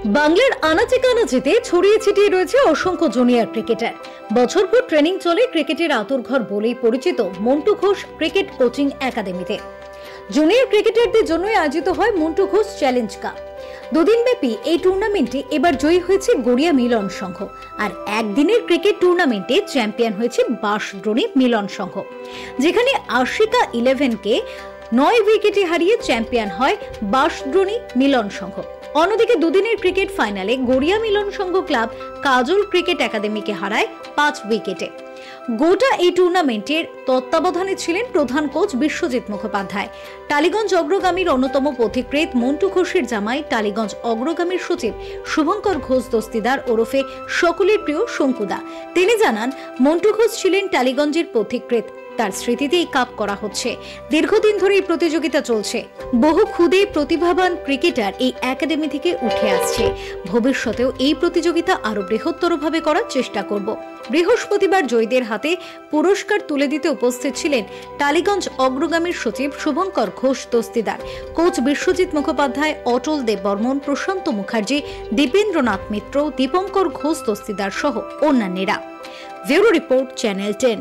বাংলার আনাচে কানাচেতে ছড়িয়ে ছিটিয়ে রয়েছে অসংখ্য জুনিয়র ক্রিকেটার। বছরভর ট্রেনিং চলে ক্রিকেটের আঁতুড়ঘর বলেই পরিচিত মন্টু ঘোষ ক্রিকেট কোচিং একাডেমিতে। জুনিয়র ক্রিকেটারদের জন্যই আয়োজিত হয় মন্টু ঘোষ চ্যালেঞ্জ কাপ। দুদিন ব্যাপী এই টুর্নামেন্টে এবার জয়ী হয়েছে গড়িয়া মিলন সংঘ, আর একদিনের ক্রিকেট টুর্নামেন্টে চ্যাম্পিয়ন হয়েছে বাঁশদ্রোণী মিলন সংঘ, যেখানে আশিকা 11কে 9 উইকেটে হারিয়ে চ্যাম্পিয়ন হয় বাঁশদ্রোণী মিলন সংঘ। অন্যদিকে দুদিনের ক্রিকেট ফাইনালে গড়িয়া মিলন সংঘ ক্লাব কাজল ক্রিকেট একাডেমিকে হারায় 5 উইকেটে। গোটা এই টুর্নামেন্টের তত্ত্বাবধানে ছিলেন প্রধান কোচ বিশ্বজিৎ মুখোপাধ্যায়। টালিগঞ্জ অগ্রগামীর অন্যতম পথিকৃৎ মন্টু ঘোষের জামাই টালিগঞ্জ অগ্রগামীর সচিব শুভঙ্কর ঘোষ দস্তিদার ওরফে সকলের প্রিয় শঙ্কুদা। তিনি জানান, মন্টু ঘোষ ছিলেন টালিগঞ্জের পথিকৃৎ, তার স্মৃতিতে এই কাপ করা হচ্ছে। দীর্ঘদিন ধরে এই প্রতিযোগিতা চলছে। বহু ক্ষুদে প্রতিভাবান ক্রিকেটার এই একাডেমি থেকে উঠে আসছে। ভবিষ্যতেও এই প্রতিযোগিতা আরো বৃহত্তরভাবে করার চেষ্টা করব। বৃহস্পতিবার জয়ীদের হাতে পুরস্কার তুলে দিতে উপস্থিত ছিলেন টালিগঞ্জ অগ্রগামীর সচিব শুভঙ্কর ঘোষ দস্তিদার, কোচ বিশ্বজিৎ মুখোপাধ্যায়, অটল দেব বর্মন, প্রশান্ত মুখার্জি, দীপেন্দ্রনাথ মিত্র, দীপঙ্কর ঘোষ দস্তিদার সহ অন্যান্যরা। Bureau report, channel 10।